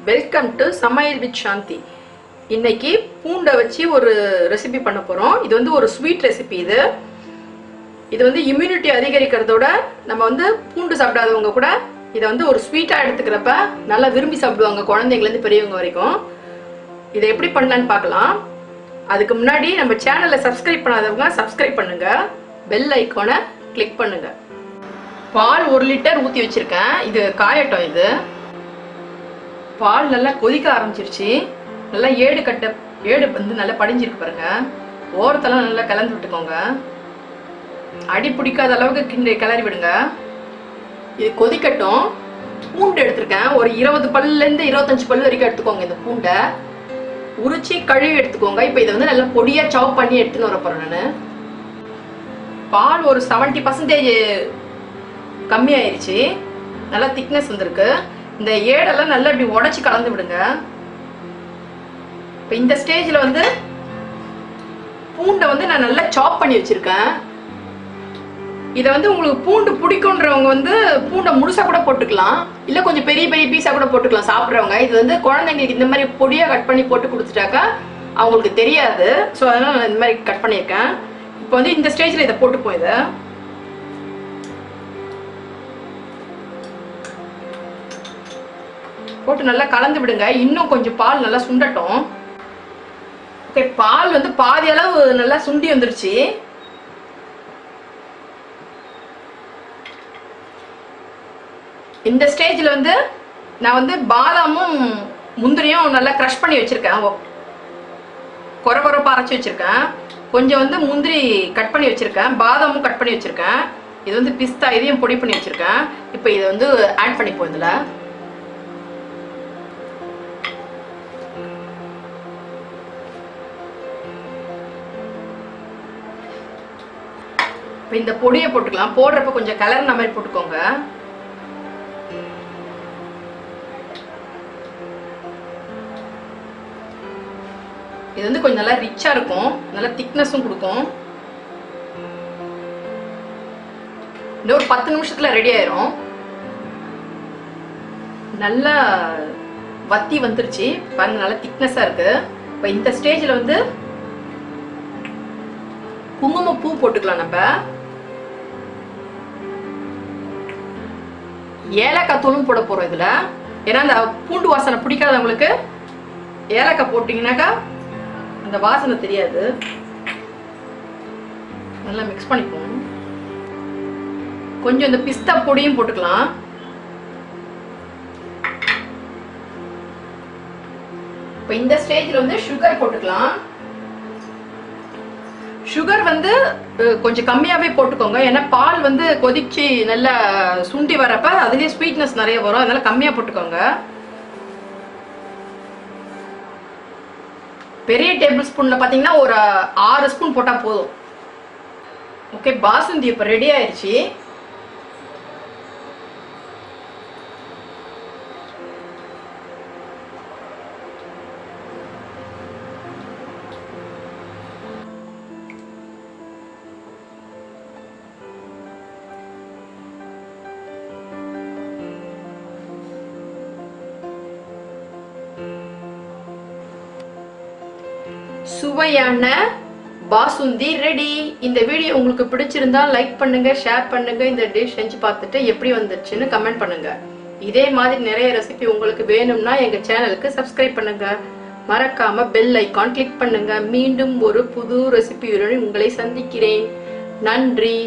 Welcome to சமையல் with சாந்தி. இன்னைக்கு பூண்டை வச்சு ஒரு ரெசிபி பண்ண போகிறோம். இது வந்து ஒரு ஸ்வீட் ரெசிபி. இது வந்து இம்யூனிட்டி அதிகரிக்கிறதோட நம்ம வந்து பூண்டு சாப்பிடாதவங்க கூட இதை வந்து ஒரு ஸ்வீட்டாக எடுத்துக்கிறப்ப நல்லா விரும்பி சாப்பிடுவாங்க, குழந்தைங்கலேருந்து பெரியவங்க வரைக்கும். இதை எப்படி பண்ணலான்னு பார்க்கலாம். அதுக்கு முன்னாடி நம்ம சேனலை சப்ஸ்கிரைப் பண்ணாதவங்க சப்ஸ்கிரைப் பண்ணுங்க, பெல் ஐக்கானை கிளிக் பண்ணுங்க. பால் 1 லிட்டர் ஊற்றி வச்சிருக்கேன். இது காயட்டும். இது பால் நல்லா கொதிக்க ஆரம்பிச்சிருச்சு. நல்லா ஏடு வந்து நல்லா படிஞ்சிருக்கு பாருங்க. ஓரத்தெல்லாம் நல்லா கலந்து விட்டுக்கோங்க. அடி பிடிக்காத அளவுக்கு கிளறி விடுங்க. இது கொதிக்கட்டும். பூண்டு எடுத்திருக்கேன். ஒரு 20 பல்லுலேருந்து 25 பல்லு வரைக்கும் எடுத்துக்கோங்க. இந்த பூண்டை உரிச்சி கழுவி எடுத்துக்கோங்க. இப்போ இதை வந்து நல்லா பொடியாக சாப் பண்ணி எடுத்துன்னு வர போகிறேன் நான். பால் ஒரு 70% கம்மியாயிருச்சு. நல்லா திக்னஸ் வந்திருக்கு. இந்த ஏடெல்லாம் நல்லா இப்படி உடச்சி கலந்து விடுங்க. இப்போ இந்த ஸ்டேஜில் வந்து பூண்டை வந்து நான் நல்லா சாப் பண்ணி வச்சுருக்கேன். இதை வந்து உங்களுக்கு பூண்டு பிடிக்குன்றவங்க வந்து பூண்டை முழுசாக கூட போட்டுக்கலாம், இல்லை கொஞ்சம் பெரிய பெரிய பீஸாக கூட போட்டுக்கலாம் சாப்பிட்றவங்க. இது வந்து குழந்தைங்களுக்கு இந்த மாதிரி பொடியாக கட் பண்ணி போட்டு கொடுத்துட்டாக்கா அவங்களுக்கு தெரியாது. ஸோ அதனால் நான் இந்த மாதிரி கட் பண்ணியிருக்கேன். இப்போ வந்து இந்த ஸ்டேஜில் இதை போட்டுப்போம். இதை போட்டு நல்லா கலந்து விடுங்க. இன்னும் கொஞ்சம் பால் நல்லா சுண்டட்டும். ஓகே, பால் வந்து பாதி அளவு நல்லா சுண்டி வந்துருச்சு. இந்த ஸ்டேஜில் வந்து நான் வந்து பாதாமும் முந்திரியும் நல்லா க்ரஷ் பண்ணி வச்சுருக்கேன். கொரப்பா அரைச்சி வச்சுருக்கேன். கொஞ்சம் வந்து முந்திரி கட் பண்ணி வச்சுருக்கேன். பாதாமும் கட் பண்ணி வச்சுருக்கேன். இது வந்து பிஸ்தா, இதையும் பொடி பண்ணி வச்சுருக்கேன். இப்போ இதை வந்து ஆட் பண்ணிப்போம். இதில் இந்த பொடியை போட்டுக்கலாம். போடுறப்ப கொஞ்சம் கலர்ன மாதிரி போட்டுக்கோங்க. இது வந்து கொஞ்சம் நல்லா ரிச்சா இருக்கும், நல்லா திக்னஸும் கொடுக்கும். இன்னும் ஒரு 10 நிமிஷத்துல ரெடி ஆயிரும். நல்லா வத்தி வந்துருச்சு பாருங்க, நல்லா திக்னஸா இருக்கு. இப்போ இந்த ஸ்டேஜ்ல வந்து குங்குமப்பூ போட்டுக்கலாம். நம்ம ஏலக்காய் தூளும் போட போறோம் இதுல. ஏன்னா அந்த பூண்டு வாசனை பிடிக்காதவங்களுக்கு ஏலக்காய் போட்டீங்கன்னாக்கா அந்த வாசனை தெரியாது. நல்லா மிக்ஸ் பண்ணிப்போம். கொஞ்சம் இந்த பிஸ்தா பொடியும் போட்டுக்கலாம். இப்போ இந்த ஸ்டேஜ்ல வந்து சுகர் போட்டுக்கலாம். சுகர் வந்து கொஞ்சம் கம்மியாகவே போட்டுக்கோங்க. ஏன்னா பால் வந்து கொதிச்சு நல்லா சுண்டி வரப்ப அதுலேயே ஸ்வீட்னஸ் நிறைய வரும், அதனால கம்மியாக போட்டுக்கோங்க. பெரிய டேபிள் ஸ்பூனில் பார்த்தீங்கன்னா ஒரு 6 ஸ்பூன் போட்டால் போதும். ஓகே, பாசுந்தி இப்போ ரெடி ஆயிடுச்சு. சுவையான பாசுந்தி ரெடி. இந்த வீடியோ உங்களுக்கு பிடிச்சிருந்தா லைக் பண்ணுங்க, ஷேர் பண்ணுங்க. இந்த டிஷ் செஞ்சு பார்த்துட்டு எப்படி வந்துருச்சுன்னு கமெண்ட் பண்ணுங்க. இதே மாதிரி நிறைய ரெசிபி உங்களுக்கு வேணும்னா எங்க சேனலுக்கு சப்ஸ்கிரைப் பண்ணுங்க. மறக்காம பெல் ஐகான் கிளிக் பண்ணுங்க. மீண்டும் ஒரு புது ரெசிபியுடன் உங்களை சந்திக்கிறேன். நன்றி.